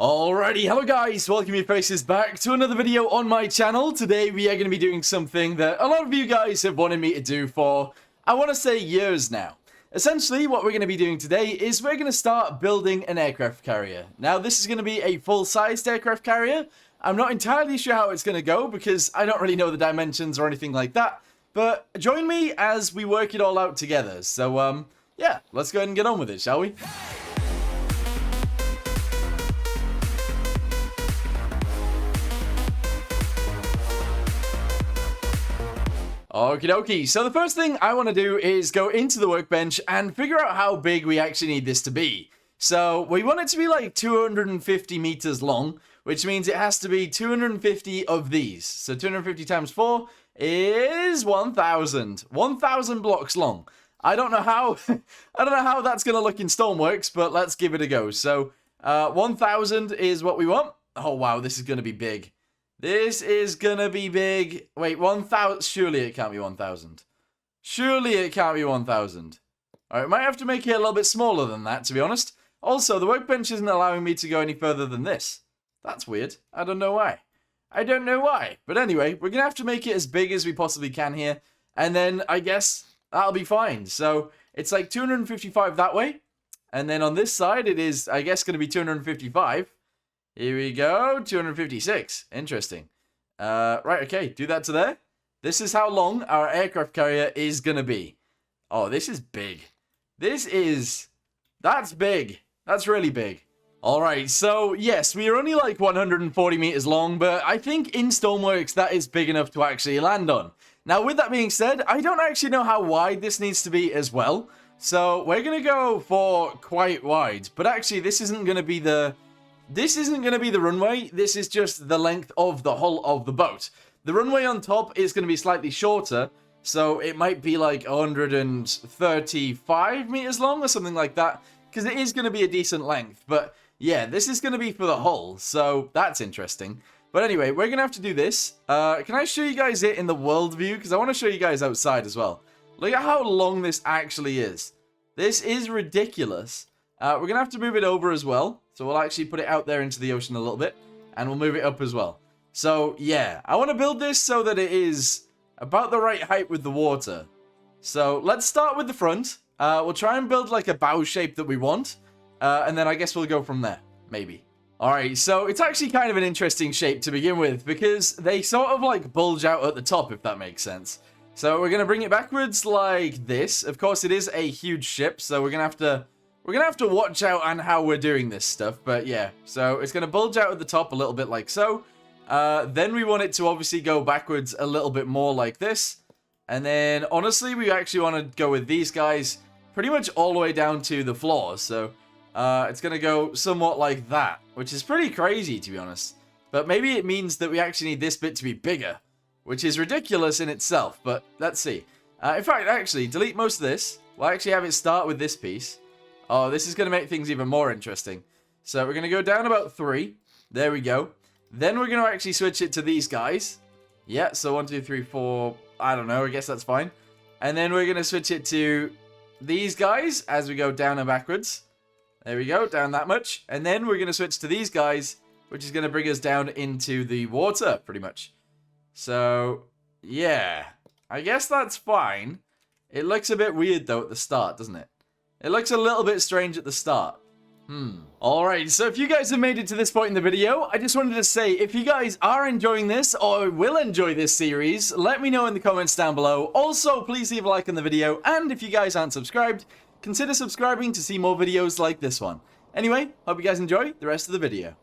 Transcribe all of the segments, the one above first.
Alrighty, hello guys, welcome your faces back to another video on my channel. Today we are going to be doing something that a lot of you guys have wanted me to do for, I want to say, years now. Essentially, what we're going to be doing today is we're going to start building an aircraft carrier. Now, this is going to be a full-sized aircraft carrier. I'm not entirely sure how it's going to go because I don't really know the dimensions or anything like that. But join me as we work it all out together. So, yeah, let's go ahead and get on with it, shall we? Okie dokie, so the first thing I want to do is go into the workbench and figure out how big we actually need this to be. So we want it to be like 250 meters long, which means it has to be 250 of these. So 250 times 4 is 1,000. 1,000 blocks long. I don't know how that's going to look in Stormworks, but let's give it a go. So 1,000 is what we want. Oh wow, this is going to be big. This is gonna be big. Wait, 1,000. Surely it can't be 1,000. Surely it can't be 1,000. Alright, might have to make it a little bit smaller than that, to be honest. Also, the workbench isn't allowing me to go any further than this. That's weird. I don't know why. I don't know why. But anyway, we're gonna have to make it as big as we possibly can here. And then, I guess, that'll be fine. So, it's like 255 that way. And then on this side, it is, I guess, gonna be 255. Here we go, 256. Interesting. Right, okay, do that to there. This is how long our aircraft carrier is gonna be. Oh, this is big. That's big. That's really big. Alright, so yes, we are only like 140 meters long, but I think in Stormworks that is big enough to actually land on. Now, with that being said, I don't actually know how wide this needs to be as well. So we're gonna go for quite wide, but actually this isn't gonna be the runway, this is just the length of the hull of the boat. The runway on top is going to be slightly shorter, so it might be like 135 meters long or something like that, because it is going to be a decent length. But yeah, this is going to be for the hull, so that's interesting. But anyway, we're going to have to do this. Can I show you guys it in the world view? Because I want to show you guys outside as well. Look at how long this actually is. This is ridiculous. We're going to have to move it over as well. So we'll actually put it out there into the ocean a little bit. And we'll move it up as well. So, yeah. I want to build this so that it is about the right height with the water. So, let's start with the front. We'll try and build like a bow shape that we want. And then I guess we'll go from there. Maybe. Alright, so it's actually kind of an interesting shape to begin with. Because they sort of like bulge out at the top, if that makes sense. So, we're going to bring it backwards like this. Of course, it is a huge ship. So, we're going to have to watch out on how we're doing this stuff, but yeah. So it's going to bulge out at the top a little bit like so. Then we want it to obviously go backwards a little bit more like this. And then, honestly, we actually want to go with these guys pretty much all the way down to the floor. So it's going to go somewhat like that, which is pretty crazy, to be honest. But maybe it means that we actually need this bit to be bigger, which is ridiculous in itself, but let's see. In fact, actually, delete most of this. We'll actually have it start with this piece. Oh, this is going to make things even more interesting. So we're going to go down about 3. There we go. Then we're going to actually switch it to these guys. Yeah, so 1, 2, 3, 4. I don't know. I guess that's fine. And then we're going to switch it to these guys as we go down and backwards. There we go. Down that much. And then we're going to switch to these guys, which is going to bring us down into the water, pretty much. So, yeah. I guess that's fine. It looks a bit weird, though, at the start, doesn't it? It looks a little bit strange at the start. Alright, so if you guys have made it to this point in the video, I just wanted to say, if you guys are enjoying this or will enjoy this series, let me know in the comments down below. Also, please leave a like on the video, and if you guys aren't subscribed, consider subscribing to see more videos like this one. Anyway, hope you guys enjoy the rest of the video.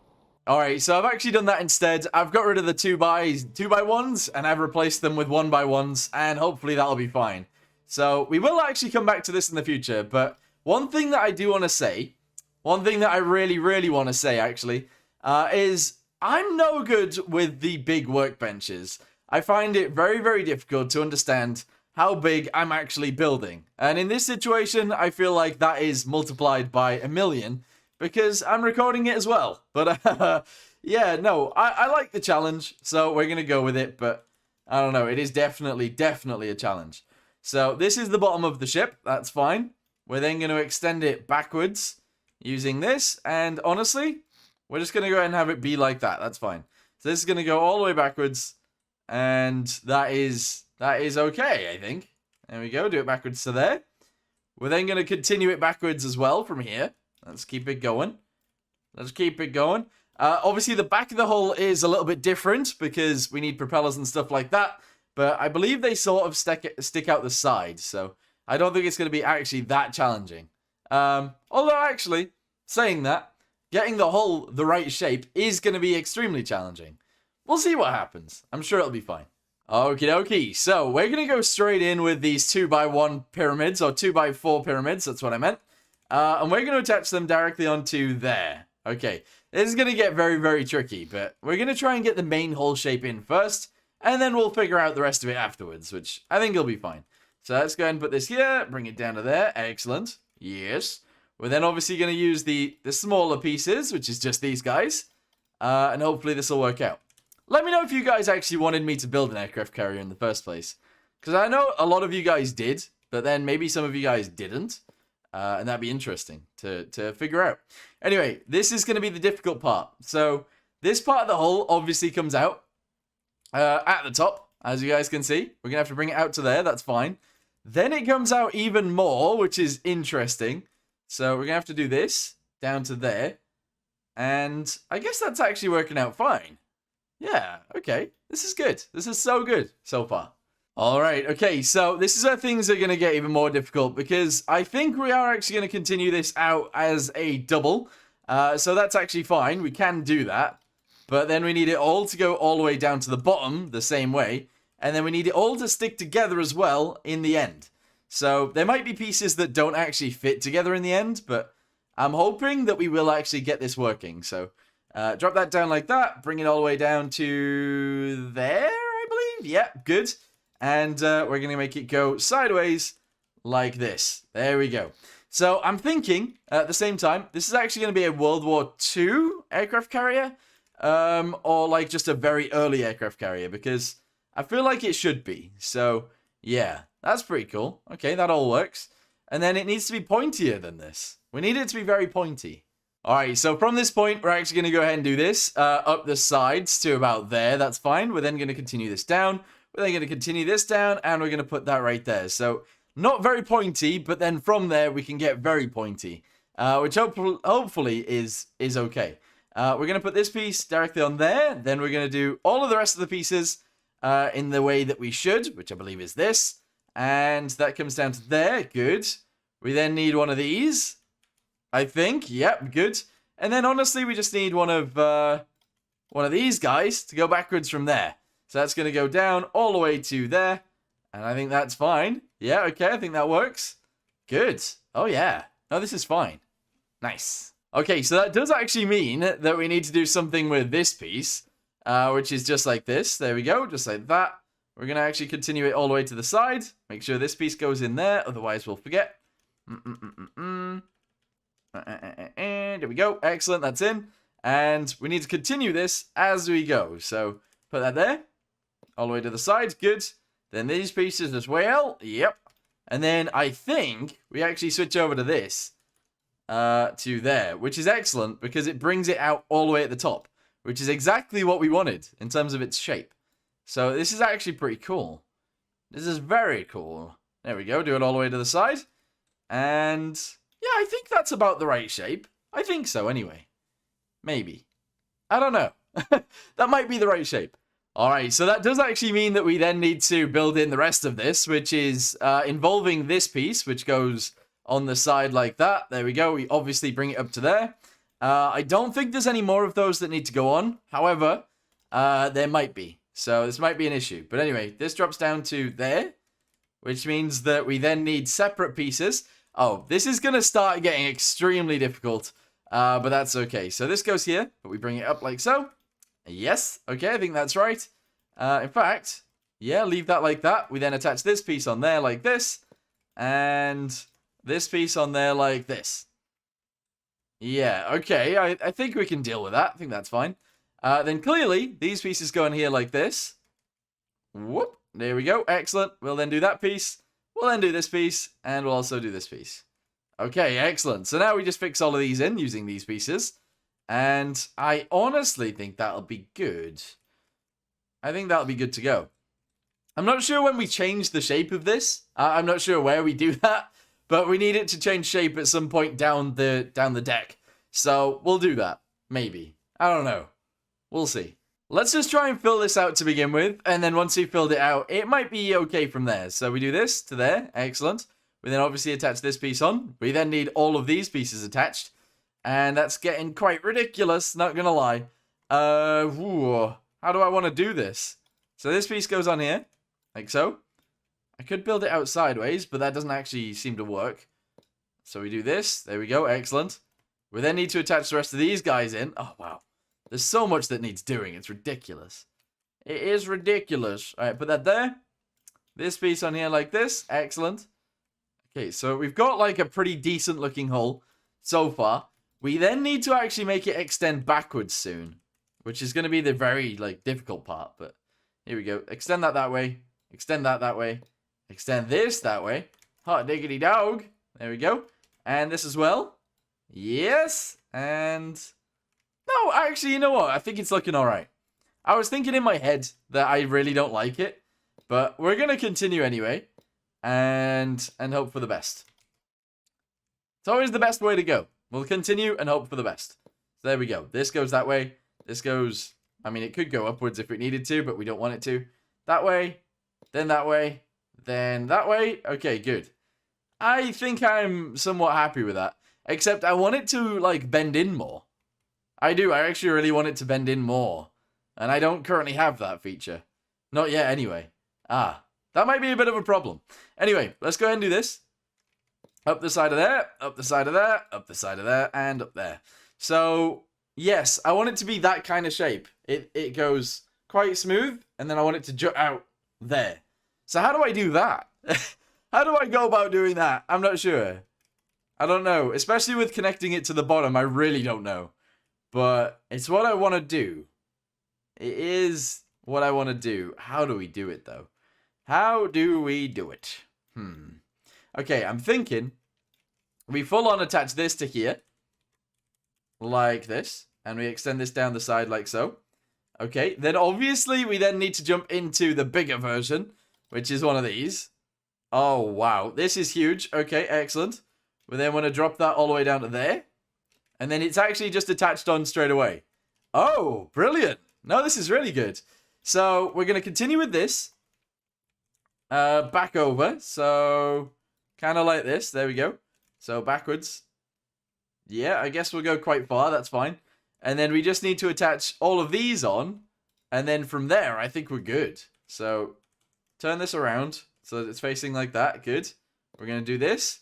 Alright, so I've actually done that instead. I've got rid of the 2x1s, and I've replaced them with 1x1s, and hopefully that'll be fine. So, we will actually come back to this in the future, but one thing that I do want to say, one thing that I really, really want to say, actually, is I'm no good with the big workbenches. I find it very, very difficult to understand how big I'm actually building. And in this situation, I feel like that is multiplied by 1,000,000, because I'm recording it as well. But, yeah, no, I like the challenge, so we're going to go with it, but I don't know, it is definitely a challenge. So, this is the bottom of the ship, that's fine. We're then going to extend it backwards using this, and honestly, We're just going to go ahead and have it be like that. That's fine. So this is going to go all the way backwards. And that is okay, I think. There we go. Do it backwards to there. We're then going to continue it backwards as well from here. Let's keep it going. Let's keep it going. Obviously, the back of the hull is a little bit different because we need propellers and stuff like that. But I believe they sort of stick out the side. So I don't think it's going to be actually that challenging. Although, actually, saying that, getting the hull the right shape is going to be extremely challenging. We'll see what happens. I'm sure it'll be fine. Okie dokie. So we're going to go straight in with these 2x1 pyramids, or 2x4 pyramids. That's what I meant. And we're going to attach them directly onto there. Okay. This is going to get very, very tricky, but we're going to try and get the main hull shape in first, and then we'll figure out the rest of it afterwards, which I think will be fine. So let's go ahead and put this here, bring it down to there. Excellent. Yes. We're then obviously going to use the smaller pieces, which is just these guys, and hopefully this will work out. Let me know if you guys actually wanted me to build an aircraft carrier in the first place, because I know a lot of you guys did, but then maybe some of you guys didn't. And that'd be interesting to figure out. Anyway, this is going to be the difficult part. So this part of the hull obviously comes out at the top, as you guys can see. We're going to have to bring it out to there. That's fine. Then it comes out even more, which is interesting. So we're going to have to do this down to there. And I guess that's actually working out fine. Yeah, okay. This is good. This is so good so far. All right, okay, so this is where things are going to get even more difficult because I think we are actually going to continue this out as a double. So that's actually fine. We can do that. But then we need it all to go all the way down to the bottom the same way. And then we need it all to stick together as well in the end. So there might be pieces that don't actually fit together in the end, but I'm hoping that we will actually get this working. So drop that down like that. Bring it all the way down to there, I believe. Yeah, good. And we're going to make it go sideways like this. There we go. So I'm thinking, at the same time, this is actually going to be a World War II aircraft carrier. Or like just a very early aircraft carrier. Because I feel like it should be. So, yeah. That's pretty cool. Okay, that all works. And then it needs to be pointier than this. We need it to be very pointy. Alright, so from this point, we're actually going to go ahead and do this. Up the sides to about there. That's fine. We're then going to continue this down. We're then going to continue this down, and we're going to put that right there. So, not very pointy, but then from there, we can get very pointy. Which hopefully is okay. We're going to put this piece directly on there. Then we're going to do all of the rest of the pieces in the way that we should, which I believe is this. And that comes down to there. Good. We then need one of these, I think. Yep, good. And then, honestly, we just need one of these guys to go backwards from there. So that's going to go down all the way to there. And I think that's fine. Yeah, okay, I think that works. Good. Oh, yeah. No, this is fine. Nice. Okay, so that does actually mean that we need to do something with this piece, which is just like this. There we go, just like that. We're going to actually continue it all the way to the side. Make sure this piece goes in there, otherwise we'll forget. There we go. Excellent, that's in. And we need to continue this as we go. So put that there. All the way to the side. Good. Then these pieces as well. Yep. And then I think we actually switch over to this. To there. Which is excellent because it brings it out all the way at the top. Which is exactly what we wanted in terms of its shape. So this is actually pretty cool. This is very cool. There we go. Do it all the way to the side. And yeah, I think that's about the right shape. I think so anyway. Maybe. I don't know. That might be the right shape. Alright, so that does actually mean that we then need to build in the rest of this, which is involving this piece, which goes on the side like that. There we go. We obviously bring it up to there. I don't think there's any more of those that need to go on. However, there might be. So this might be an issue. But anyway, this drops down to there, which means that we then need separate pieces. Oh, this is going to start getting extremely difficult, but that's okay. So this goes here, but we bring it up like so. Yes, okay, I think that's right. In fact, yeah, leave that like that. We then attach this piece on there like this, and this piece on there like this. Yeah, okay, I think we can deal with that. I think that's fine. Then clearly, these pieces go in here like this. Whoop, there we go, excellent. We'll then do that piece. We'll then do this piece, and we'll also do this piece. Okay, excellent. So now we just fix all of these in using these pieces. And I honestly think that'll be good. I think that'll be good to go. I'm not sure when we change the shape of this. I'm not sure where we do that, but we need it to change shape at some point down the deck. So we'll do that. Maybe. I don't know. We'll see. Let's just try and fill this out to begin with, and then once we've filled it out, it might be okay from there. So we do this to there. Excellent. We then obviously attach this piece on. We then need all of these pieces attached. And that's getting quite ridiculous, not gonna lie. How do I want to do this? So this piece goes on here. Like so. I could build it out sideways, but that doesn't actually seem to work. So we do this. There we go. Excellent. We then need to attach the rest of these guys in. Oh, wow. There's so much that needs doing. It's ridiculous. It is ridiculous. All right, put that there. This piece on here like this. Excellent. Okay, so we've got like a pretty decent looking hull so far. We then need to actually make it extend backwards soon, which is going to be the very like difficult part. But here we go. Extend that way. Extend that way. Extend this that way. Hot diggity dog. There we go. And this as well. Yes. And no, actually, you know what? I think it's looking all right. I was thinking in my head that I really don't like it, but we're going to continue anyway and hope for the best. It's always the best way to go. We'll continue and hope for the best. So there we go. This goes that way. This goes, I mean, it could go upwards if it needed to, but we don't want it to. That way, then that way, then that way. Okay, good. I think I'm somewhat happy with that. Except I want it to, like, bend in more. I do. I actually really want it to bend in more. And I don't currently have that feature. Not yet, anyway. Ah, that might be a bit of a problem. Anyway, let's go ahead and do this. Up the side of there, up the side of there, up the side of there, and up there. So, yes, I want it to be that kind of shape. It goes quite smooth, and then I want it to jut out there. So how do I do that? How do I go about doing that? I'm not sure. I don't know. Especially with connecting it to the bottom, I really don't know. But it's what I want to do. It is what I want to do. How do we do it, though? How do we do it? Okay, I'm thinking we full on attach this to here. Like this. And we extend this down the side like so. Okay, then obviously we then need to jump into the bigger version, which is one of these. Oh, wow. This is huge. Okay, excellent. We then want to drop that all the way down to there. And then it's actually just attached on straight away. Oh, brilliant. No, this is really good. So we're going to continue with this. Back over. So kind of like this. There we go. So backwards. Yeah, I guess we'll go quite far. That's fine. And then we just need to attach all of these on. And then from there, I think we're good. So turn this around so that it's facing like that. Good. We're going to do this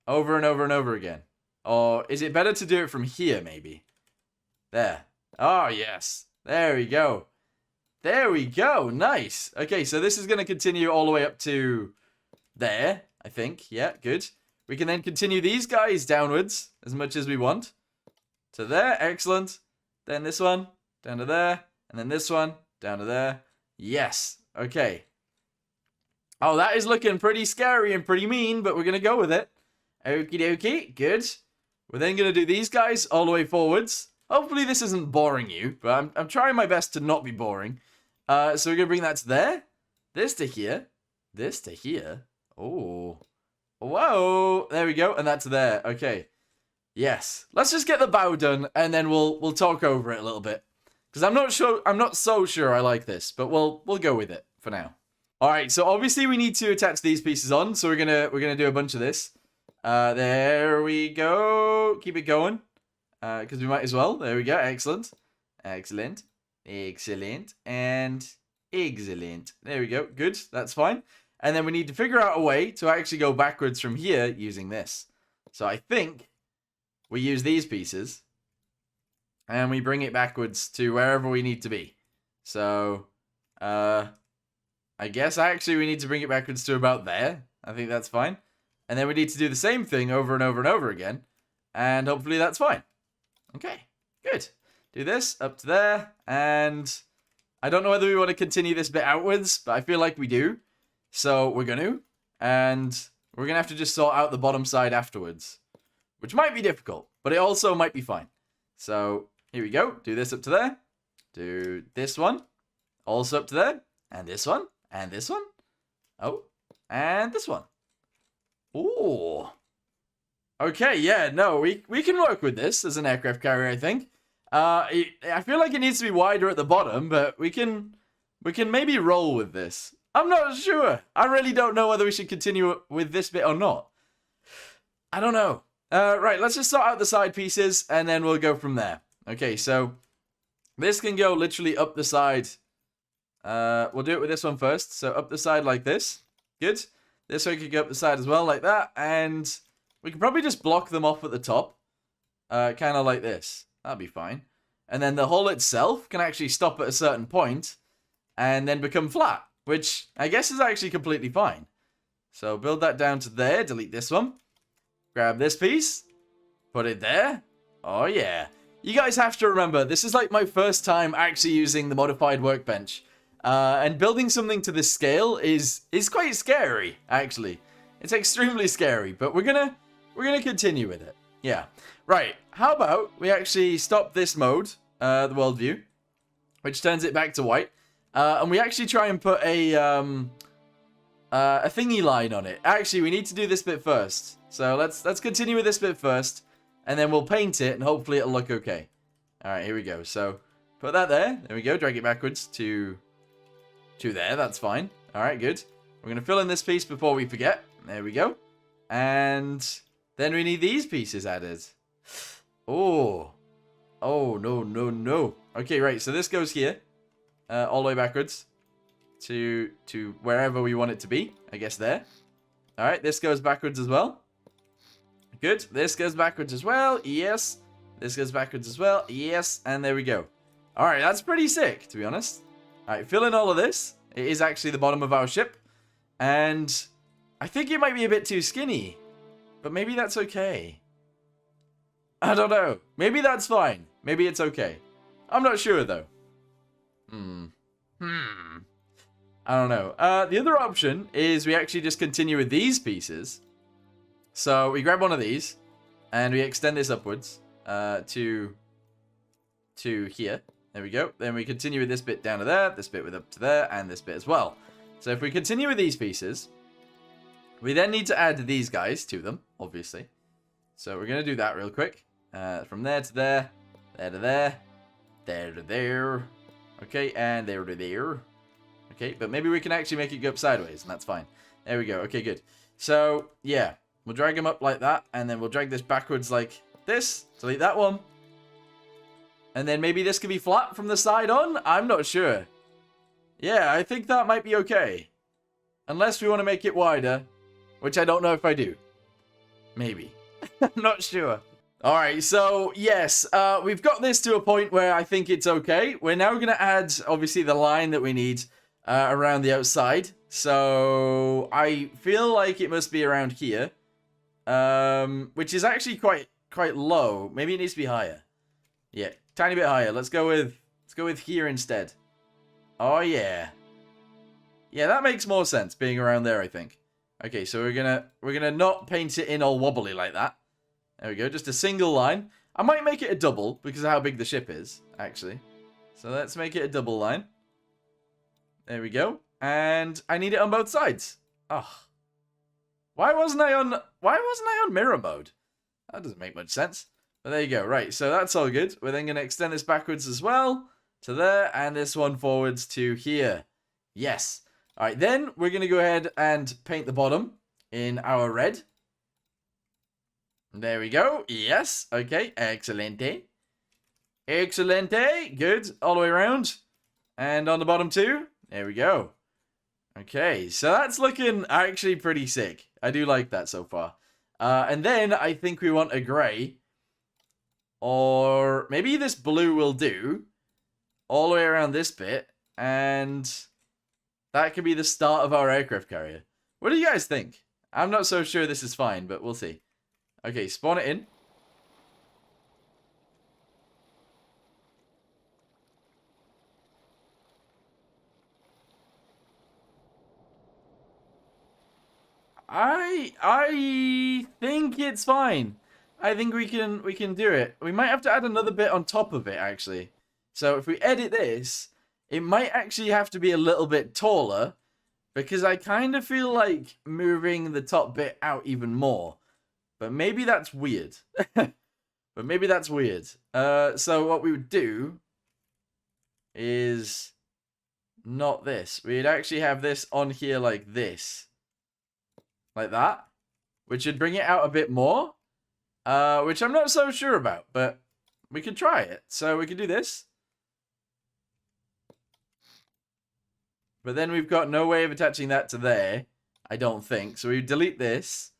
over and over and over again. Or is it better to do it from here, maybe? There. Oh, yes. There we go. There we go. Nice. Okay, so this is going to continue all the way up to there, I think. Yeah, good. We can then continue these guys downwards as much as we want. To there. Excellent. Then this one. Down to there. And then this one. Down to there. Yes. Okay. Oh, that is looking pretty scary and pretty mean, but we're going to go with it. Okie dokie. Good. We're then going to do these guys all the way forwards. Hopefully this isn't boring you, but I'm trying my best to not be boring. So we're going to bring that to there. This to here. This to here. Oh. Whoa. There we go. And that's there. Okay. Yes. Let's just get the bow done, and then we'll talk over it a little bit. Because I'm not so sure I like this, but we'll go with it for now. Alright, so obviously we need to attach these pieces on, so we're gonna do a bunch of this. There we go. Keep it going. Because we might as well. There we go. Excellent. Excellent. Excellent. And excellent. There we go. Good. That's fine. And then we need to figure out a way to actually go backwards from here using this. So I think we use these pieces. And we bring it backwards to wherever we need to be. So, I guess actually we need to bring it backwards to about there. I think that's fine. And then we need to do the same thing over and over and over again. And hopefully that's fine. Okay, good. Do this up to there. And I don't know whether we want to continue this bit outwards, but I feel like we do. So we're going to. And we're going to have to just sort out the bottom side afterwards. Which might be difficult, but it also might be fine. So Here we go. Do this up to there. Do this one. Also up to there. And this one. And this one. Oh. And this one. Ooh. Okay, yeah, no, we can work with this as an aircraft carrier, I think. I feel like it needs to be wider at the bottom, but we can maybe roll with this. I'm not sure. I really don't know whether we should continue with this bit or not. I don't know. Right, let's just sort out the side pieces, and then we'll go from there. Okay, so this can go literally up the side. We'll do it with this one first. So up the side like this. Good. This one could go up the side as well, like that. And we can probably just block them off at the top. Kind of like this. That'll be fine. And then the hull itself can actually stop at a certain point and then become flat, which I guess is actually completely fine. So build that down to there. Delete this one. Grab this piece. Put it there. Oh, yeah. You guys have to remember, this is like my first time actually using the modified workbench. And building something to this scale is quite scary, actually. It's extremely scary, but we're gonna continue with it. Yeah. Right. How about we actually stop this mode, the world view, which turns it back to white, and we actually try and put a thingy line on it. Actually, we need to do this bit first. So let's continue with this bit first, and then we'll paint it, and hopefully it'll look okay. All right, here we go. So put that there. There we go. Drag it backwards to there. That's fine. All right, good. We're gonna fill in this piece before we forget. There we go. And then we need these pieces added. Oh. Oh, no, no, no. Okay, right. So this goes here. All the way backwards. To wherever we want it to be. I guess there. Alright, this goes backwards as well. Good. This goes backwards as well. Yes. This goes backwards as well. Yes. And there we go. Alright, that's pretty sick, to be honest. Alright, fill in all of this. It is actually the bottom of our ship. And I think it might be a bit too skinny. But maybe that's okay. I don't know. Maybe that's fine. Maybe it's okay. I'm not sure, though. I don't know. The other option is we actually just continue with these pieces. So we grab one of these, and we extend this upwards to here. There we go. Then we continue with this bit down to there, this bit with up to there, and this bit as well. So if we continue with these pieces, we then need to add these guys to them, obviously. So we're going to do that real quick. From there to there, there to there, there to there. Okay, and there to there. Okay, but maybe we can actually make it go up sideways, and that's fine. There we go. Okay, good. So, yeah, we'll drag them up like that, and then we'll drag this backwards like this. Delete that one. And then maybe this can be flat from the side on? I'm not sure. Yeah, I think that might be okay. Unless we want to make it wider, which I don't know if I do. Maybe. I'm not sure. Alright, so yes, we've got this to a point where I think it's okay. We're now going to add, obviously, the line that we need around the outside. So I feel like it must be around here, which is actually quite low. Maybe it needs to be higher. Yeah, tiny bit higher. Let's go with here instead. Oh yeah. Yeah, that makes more sense being around there, I think. Okay, so we're gonna not paint it in all wobbly like that. There we go, just a single line. I might make it a double because of how big the ship is, actually. So let's make it a double line. There we go. And I need it on both sides. Oh. Why wasn't I on mirror mode? That doesn't make much sense. But there you go. Right, so that's all good. We're then going to extend this backwards as well to there, and this one forwards to here. Yes. All right, then we're going to go ahead and paint the bottom in our red. There we go. Yes. Okay. Excelente. Excelente. Good. All the way around. And on the bottom too. There we go. Okay. So that's looking actually pretty sick. I do like that so far. And then I think we want a gray. Or maybe this blue will do. All the way around this bit. And that could be the start of our aircraft carrier. What do you guys think? I'm not so sure this is fine, but we'll see. Okay, spawn it in. I think it's fine. I think we can do it. We might have to add another bit on top of it, actually. So if we edit this, it might actually have to be a little bit taller, because I kind of feel like moving the top bit out even more. But maybe that's weird. But maybe that's weird. So what we would do is not this. We'd actually have this on here like this. Like that. Which would bring it out a bit more. Which I'm not so sure about, but we could try it. So we could do this. But then we've got no way of attaching that to there, I don't think. So we delete this.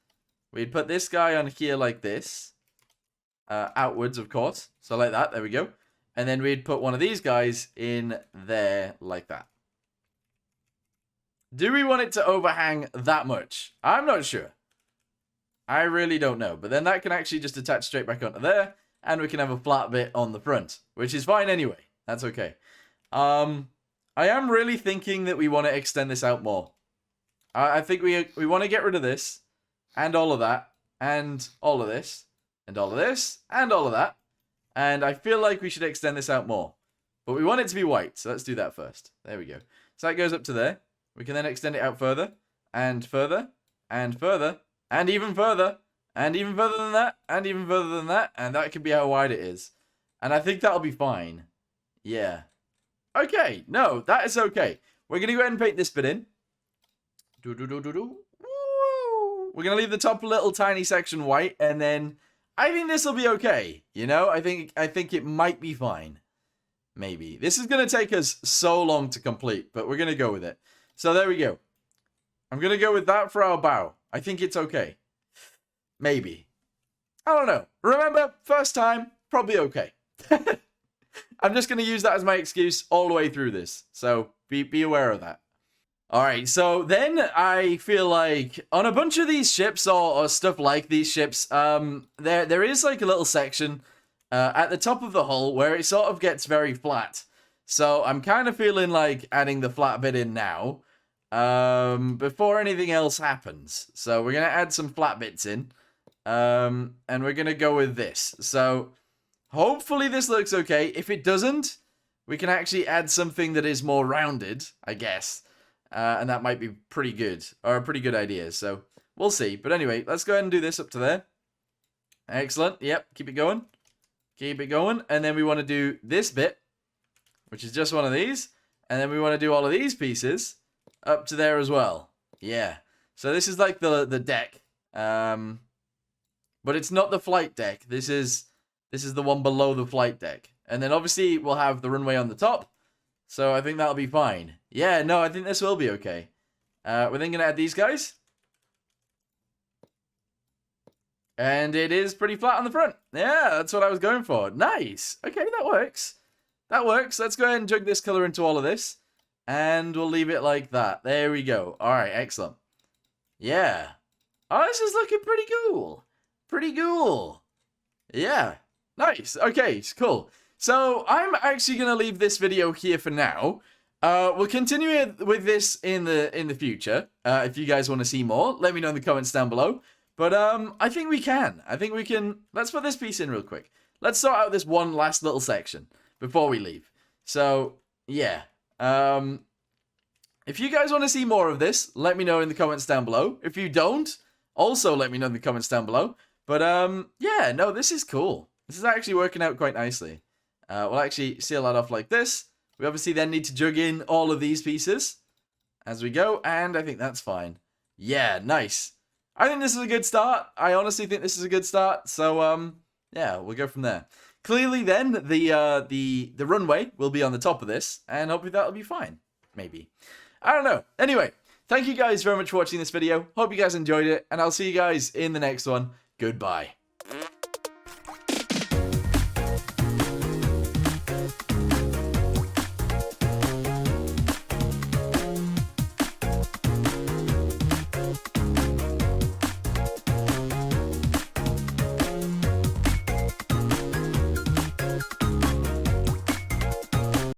We'd put this guy on here like this. Outwards, of course. So like that, there we go. And then we'd put one of these guys in there like that. Do we want it to overhang that much? I'm not sure. I really don't know. But then that can actually just attach straight back onto there. And we can have a flat bit on the front. Which is fine anyway. That's okay. I am really thinking that we want to extend this out more. I think we want to get rid of this. And all of that. And all of this. And all of this. And all of that. And I feel like we should extend this out more. But we want it to be white. So let's do that first. There we go. So that goes up to there. We can then extend it out further. And further. And further. And even further. And even further than that. And even further than that. And that could be how wide it is. And I think that'll be fine. Yeah. Okay. No, that is okay. We're going to go ahead and paint this bit in. Woo! We're going to leave the top little tiny section white. And then I think this will be okay. You know, I think it might be fine. Maybe. This is going to take us so long to complete. But we're going to go with it. So there we go. I'm going to go with that for our bow. I think it's okay. Maybe. I don't know. Remember, first time, probably okay. I'm just going to use that as my excuse all the way through this. So be aware of that. Alright, so then I feel like on a bunch of these ships or stuff like these ships, there is like a little section at the top of the hull where it sort of gets very flat. So I'm kind of feeling like adding the flat bit in now before anything else happens. So we're going to add some flat bits in and we're going to go with this. So hopefully this looks okay. If it doesn't, we can actually add something that is more rounded, I guess. And that might be pretty good, or a pretty good idea. So we'll see. But anyway, let's go ahead and do this up to there. Excellent. Yep, keep it going. Keep it going. And then we want to do this bit, which is just one of these. And then we want to do all of these pieces up to there as well. Yeah. So this is like the deck. But it's not the flight deck. This is the one below the flight deck. And then obviously we'll have the runway on the top. So I think that'll be fine. Yeah, no, I think this will be okay. We're then going to add these guys. And it is pretty flat on the front. Yeah, that's what I was going for. Nice. Okay, that works. That works. Let's go ahead and jug this color into all of this. And we'll leave it like that. There we go. All right, excellent. Yeah. Oh, this is looking pretty cool. Pretty cool. Yeah. Nice. Okay, cool. So I'm actually going to leave this video here for now. We'll continue with this in the future. If you guys want to see more, let me know in the comments down below. But I think we can. I think we can. Let's put this piece in real quick. Let's sort out this one last little section before we leave. So, yeah. If you guys want to see more of this, let me know in the comments down below. If you don't, also let me know in the comments down below. But, yeah, no, this is cool. This is actually working out quite nicely. We'll actually seal that off like this. We obviously then need to jug in all of these pieces as we go, and I think that's fine. Yeah, nice. I think this is a good start. I honestly think this is a good start. So, yeah, we'll go from there. Clearly, then the runway will be on the top of this, and hopefully that'll be fine. Maybe. I don't know. Anyway, thank you guys very much for watching this video. Hope you guys enjoyed it, and I'll see you guys in the next one. Goodbye.